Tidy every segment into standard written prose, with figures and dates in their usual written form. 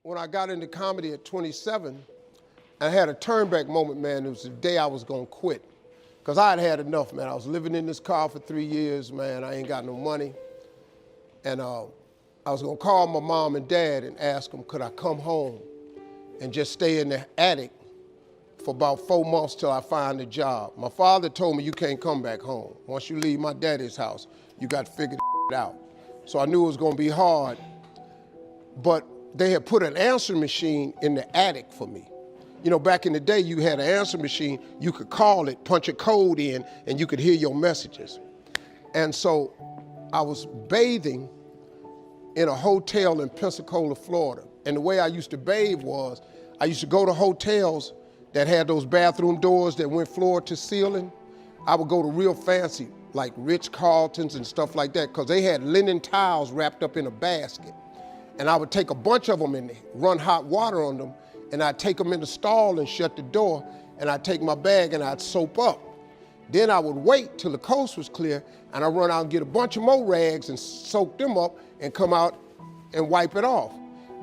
when I got into comedy at 27, I had a turnback moment, man. It was the day I was gonna quit. Because I had had enough, man. I was living in this car for 3 years, man. I ain't got no money. And I was gonna call my mom and dad and ask them, could I come home and just stay in the attic for about 4 months till I find a job. My father told me, you can't come back home. Once you leave my daddy's house, you got to figure it out. So I knew it was gonna be hard, but they had put an answering machine in the attic for me. You know, back in the day, you had an answering machine, you could call it, punch a code in, and you could hear your messages. And so I was bathing in a hotel in Pensacola, Florida. And the way I used to bathe was, I used to go to hotels that had those bathroom doors that went floor to ceiling. I would go to real fancy, like Ritz-Carltons and stuff like that, because they had linen towels wrapped up in a basket. And I would take a bunch of them and run hot water on them, and I'd take them in the stall and shut the door, and I'd take my bag and I'd soap up. Then I would wait till the coast was clear, and I'd run out and get a bunch of more rags and soak them up and come out and wipe it off.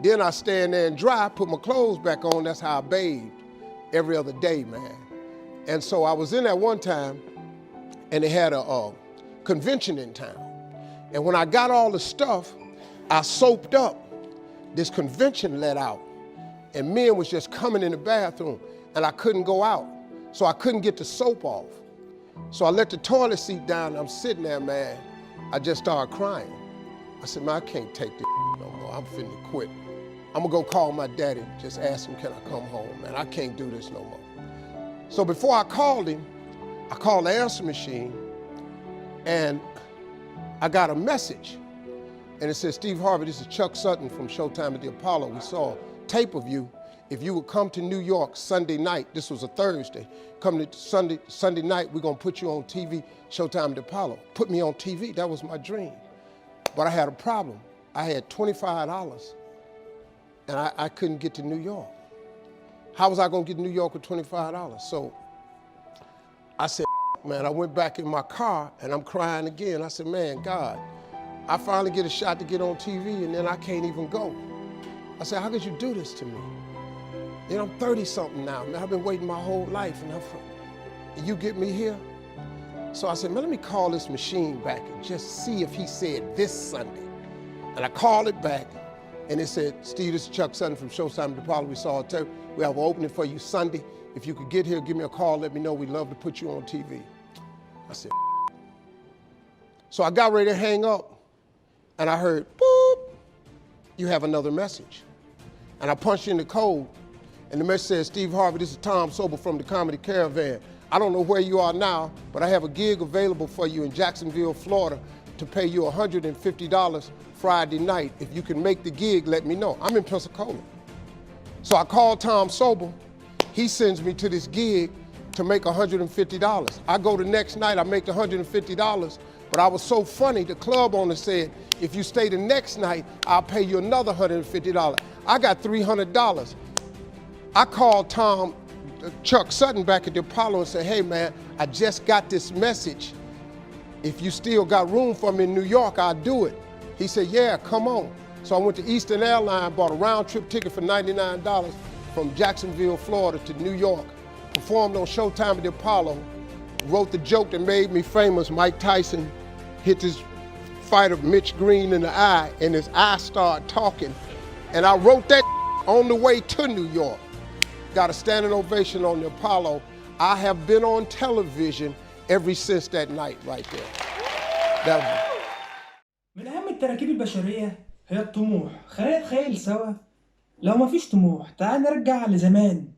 Then I'd stand there and dry, put my clothes back on. That's how I bathed every other day, man. And so I was in there one time, and they had a convention in town. And when I got all the stuff, I soaped up. This convention let out, and men was just coming in the bathroom, and I couldn't go out, so I couldn't get the soap off. So I let the toilet seat down, and I'm sitting there, man. I just started crying. I said, man, I can't take this no more. I'm finna quit. I'm gonna go call my daddy, just ask him, can I come home, man? I can't do this no more. So before I called him, I called the answer machine, and I got a message. And it said, Steve Harvey, this is Chuck Sutton from Showtime at the Apollo. We saw a tape of you. If you would come to New York Sunday night, this was a Thursday, come to Sunday night, we're gonna put you on TV, Showtime at the Apollo. Put me on TV, that was my dream. But I had a problem. I had $25, and I couldn't get to New York. How was I gonna get to New York with $25? So I said, man, I went back in my car, and I'm crying again. I said, man, God, I finally get a shot to get on TV, and then I can't even go. I said, how could you do this to me? You know, I'm 30-something now, man. I've been waiting my whole life, and you get me here? So I said, man, let me call this machine back and just see if he said this Sunday. And I called it back, and it said, Steve, this is Chuck Sutton from Showtime at the Apollo. We saw a tape. We have an opening for you Sunday. If you could get here, give me a call, let me know. We'd love to put you on TV. I said, so I got ready to hang up, and I heard, boop, you have another message. And I punched in the code, and the message says, Steve Harvey, this is Tom Sobel from the Comedy Caravan. I don't know where you are now, but I have a gig available for you in Jacksonville, Florida, to pay you $150 Friday night. If you can make the gig, let me know. I'm in Pensacola. So I called Tom Sobel. He sends me to this gig to make $150. I go the next night, I make the $150, but I was so funny, the club owner said, if you stay the next night, I'll pay you another $150. I got $300. I called Chuck Sutton back at the Apollo and said, hey man, I just got this message. If you still got room for me in New York, I'll do it. He said, yeah, come on. So I went to Eastern Airlines, bought a round trip ticket for $99 from Jacksonville, Florida to New York, performed on Showtime at the Apollo, wrote the joke that made me famous. Mike Tyson hit this fighter, Mitch Green, in the eye, and his eye started talking. And I wrote that on the way to New York. Got a standing ovation on the Apollo. I have been on television ever since that night right there. من أهم التراكيب البشرية هي الطموح. خلينا نتخيل سوا لو مفيش طموح، تعال نرجع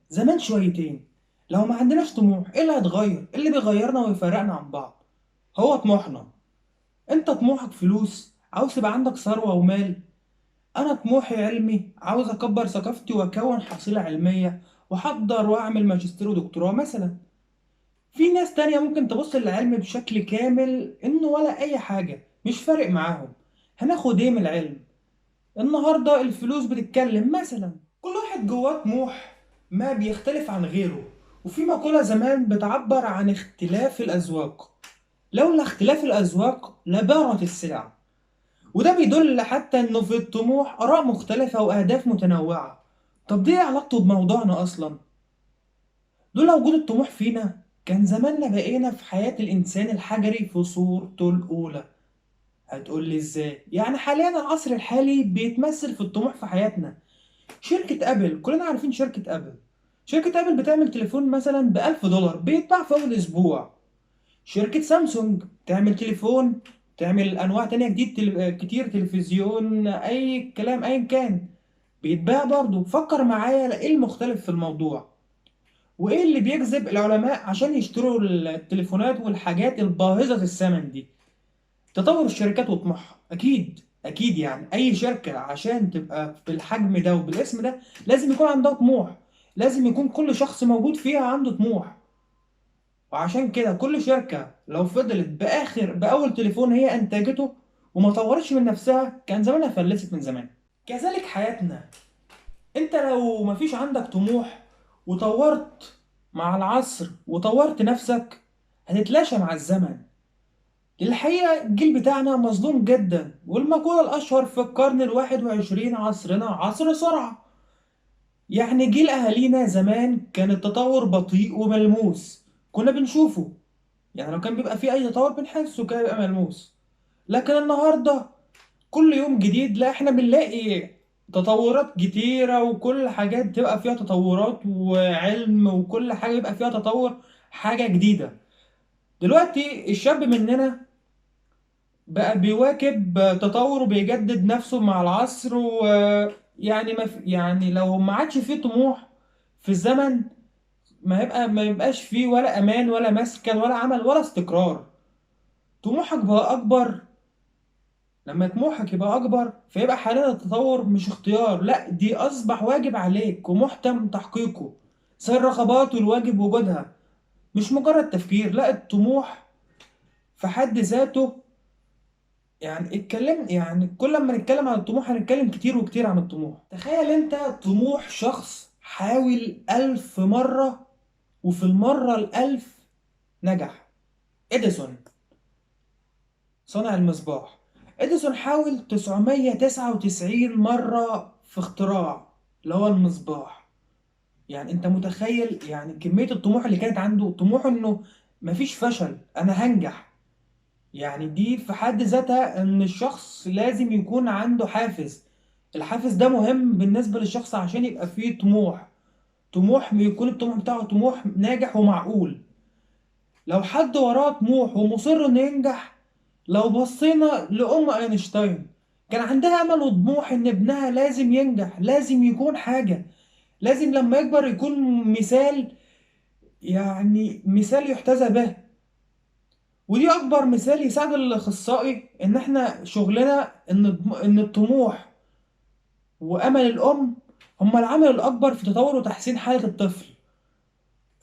زمان شويتين. لو ما عندناش طموح، إيه اللي هيتغير؟ إيه اللي بيغيرنا ويفرقنا عن بعض؟ هو طموحنا. أنت طموحك فلوس، عاوز يبقى عندك ثروة ومال. أنا طموحي علمي، عاوز أكبر ثقافتي وأكون حصيلة علمية وأحضر وأعمل ماجستير ودكتوراه مثلا. في ناس تانية ممكن تبص للعلم بشكل كامل إنه ولا أي حاجة، مش فارق معاهم. هناخد إيه من العلم؟ النهاردة الفلوس بتتكلم مثلا. كل واحد جواه طموح ما بيختلف عن غيره، وفي مقولة زمان بتعبر عن اختلاف الأذواق. لولا اختلاف الأذواق لبارت السلع. وده بيدل حتى إنه في الطموح آراء مختلفة وأهداف متنوعة. طب دي إيه علاقته بموضوعنا أصلا؟ لولا وجود الطموح فينا كان زماننا بقينا في حياة الإنسان الحجري في صورته الأولى. هتقولي إزاي؟ يعني حاليا العصر الحالي بيتمثل في الطموح في حياتنا. شركة أبل، كلنا عارفين شركة أبل. شركة أبل بتعمل تليفون مثلا ب$1000 بيتباع في أول أسبوع. شركة سامسونج تعمل تليفون، تعمل أنواع تانية كتير، تلفزيون، أي كلام أيا كان، بيتباع برضه. فكر معايا إيه المختلف في الموضوع؟ وإيه اللي بيجذب العلماء عشان يشتروا التليفونات والحاجات الباهظة الثمن دي؟ تطور الشركات وطموحها. أكيد أكيد، يعني أي شركة عشان تبقى بالحجم ده وبالاسم ده لازم يكون عندها طموح. لازم يكون كل شخص موجود فيها عنده طموح. وعشان كده كل شركة لو فضلت بأول تليفون هي أنتجته وما طورتش من نفسها كان زمانها فلست من زمان. كذلك حياتنا، أنت لو مفيش عندك طموح وطورت مع العصر وطورت نفسك هتتلاشى مع الزمن. الحقيقة الجيل بتاعنا مظلوم جدا، والمقولة الأشهر في القرن ال21 عصرنا عصر سرعة. يعني جيل أهالينا زمان كان التطور بطيء وملموس، كنا بنشوفه. يعني لو كان بيبقى فيه أي تطور بنحسه كده بيبقى ملموس. لكن النهاردة كل يوم جديد، لا احنا بنلاقي تطورات كتيرة، وكل حاجات بتبقى فيها تطورات وعلم، وكل حاجة يبقى فيها تطور، حاجة جديدة. دلوقتي الشاب مننا بقى بيواكب تطور وبيجدد نفسه مع العصر، ويعني يعني لو ما عادش فيه طموح في الزمن ما يبقاش فيه ولا امان ولا مسكن ولا عمل ولا استقرار. طموحك بقى اكبر. لما طموحك يبقى اكبر فيبقى حاليا التطور مش اختيار، لا دي اصبح واجب عليك ومحتم تحقيقه، زي الرغبات والواجب وجودها، مش مجرد تفكير. لا الطموح في حد ذاته، يعني يعني كل ما نتكلم عن الطموح هنتكلم كتير وكتير عن الطموح. تخيل انت طموح شخص حاول 1000 مرة وفي المرة ال1000 نجح. اديسون، صانع المصباح. اديسون حاول 999 مرة في اختراع اللي هو المصباح. يعني انت متخيل يعني كمية الطموح اللي كانت عنده؟ طموح انه مفيش فشل، انا هنجح. يعني دي في حد ذاتها ان الشخص لازم يكون عنده حافز. الحافز ده مهم بالنسبة للشخص عشان يبقى فيه طموح. طموح يكون الطموح بتاعه طموح ناجح ومعقول. لو حد وراه طموح ومصر انه ينجح، لو بصينا لأم اينشتاين كان عندها امل وطموح ان ابنها لازم ينجح، لازم يكون حاجة، لازم لما يكبر يكون مثال، يعني مثال يحتذى به. ودي اكبر مثال يساعد الاخصائي ان احنا شغلنا ان الطموح وامل الام هما العامل الاكبر في تطور وتحسين حالة الطفل.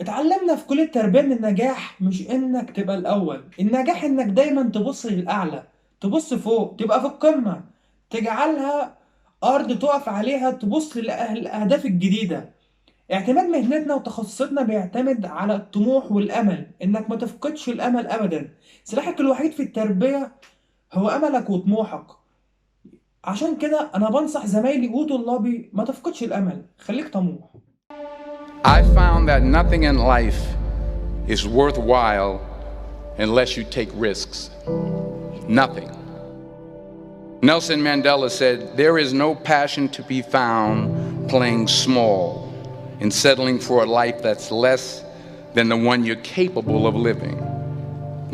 اتعلمنا في كل التربية ان النجاح مش انك تبقى الاول، النجاح انك دايما تبص للاعلى، تبص فوق، تبقى في القمة، تجعلها ارض تقف عليها، تبص للاهداف الجديدة. اعتماد مهنتنا وتخصصاتنا بيعتمد على الطموح والامل، انك ما تفقدش الامل ابدا. سلاحك الوحيد في التربية هو املك وطموحك. عشان كده انا بنصح زمايلي وطلابي ما تفقدش الامل، خليك طموح. I found that nothing in life is worthwhile unless you take risks. Nothing. Nelson Mandela said, "There is no passion to be found playing small and settling for a life that's less than the one you're capable of living."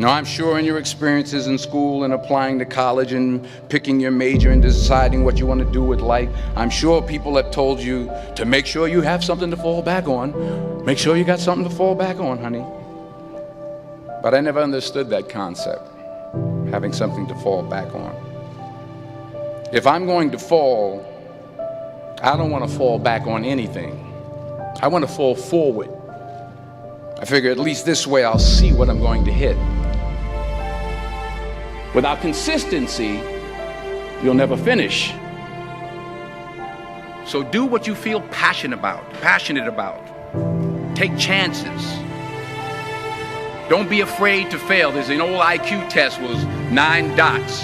Now, I'm sure in your experiences in school and applying to college and picking your major and deciding what you want to do with life, I'm sure people have told you to make sure you have something to fall back on. Make sure you got something to fall back on, honey. But I never understood that concept, having something to fall back on. If I'm going to fall, I don't want to fall back on anything. I want to fall forward. I figure at least this way I'll see what I'm going to hit. Without consistency, you'll never finish. So do what you feel passionate about. Take chances. Don't be afraid to fail. There's an old IQ test was 9 dots.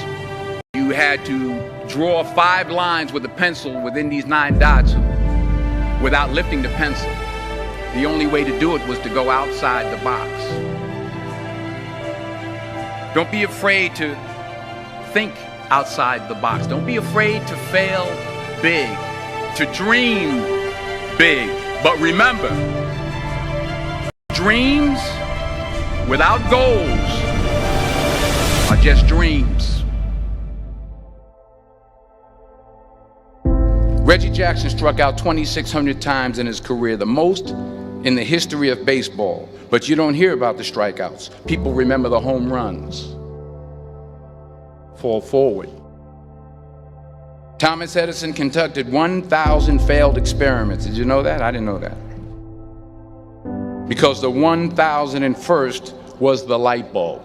You you had to draw 5 lines with a pencil within these 9 dots without lifting the pencil. The only way to do it was to go outside the box. Don't be afraid to think outside the box. Don't be afraid to fail big, to dream big. But remember, dreams without goals are just dreams. Reggie Jackson struck out 2,600 times in his career, the most in the history of baseball. But you don't hear about the strikeouts. People remember the home runs. Fall forward. Thomas Edison conducted 1,000 failed experiments. Did you know that? I didn't know that. Because the 1,001st was the light bulb.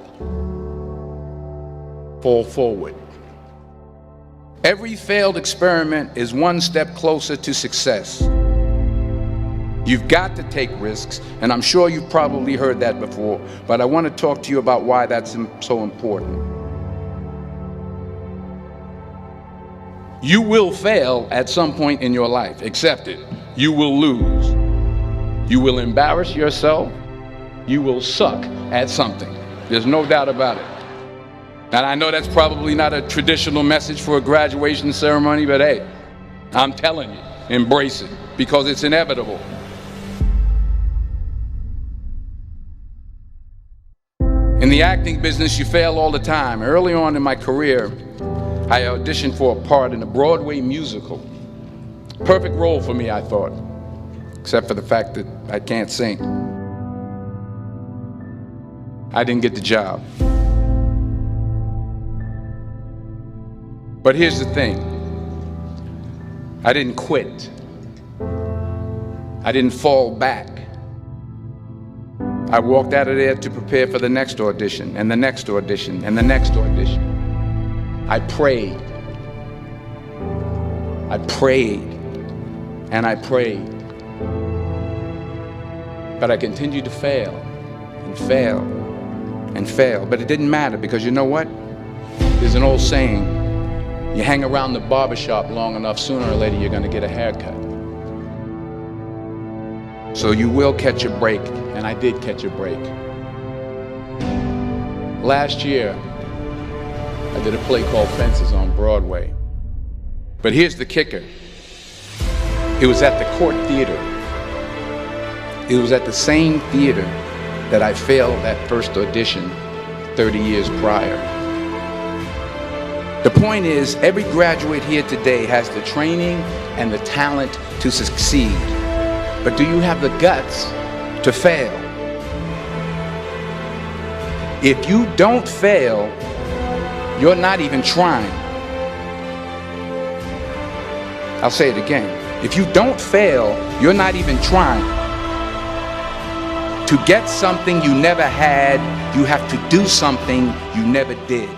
Fall forward. Every failed experiment is one step closer to success. You've got to take risks, and I'm sure you've probably heard that before, but I want to talk to you about why that's so important. You will fail at some point in your life. Accept it. You will lose. You will embarrass yourself. You will suck at something. There's no doubt about it. And I know that's probably not a traditional message for a graduation ceremony, but hey, I'm telling you, embrace it, because it's inevitable. In the acting business, you fail all the time. Early on in my career, I auditioned for a part in a Broadway musical. Perfect role for me, I thought, except for the fact that I can't sing. I didn't get the job. But here's the thing. I didn't quit. I didn't fall back. I walked out of there to prepare for the next audition, and the next audition, and the next audition. I prayed. I prayed. And I prayed. But I continued to fail, and fail, and fail. But it didn't matter, because you know what? There's an old saying, you hang around the barbershop long enough, sooner or later you're gonna get a haircut. So you will catch a break, and I did catch a break. Last year, I did a play called Fences on Broadway. But here's the kicker. It was at the Court Theater. It was at the same theater that I failed that first audition 30 years prior. The point is, every graduate here today has the training and the talent to succeed. But do you have the guts to fail? If you don't fail, you're not even trying. I'll say it again. If you don't fail, you're not even trying. To get something you never had, you have to do something you never did.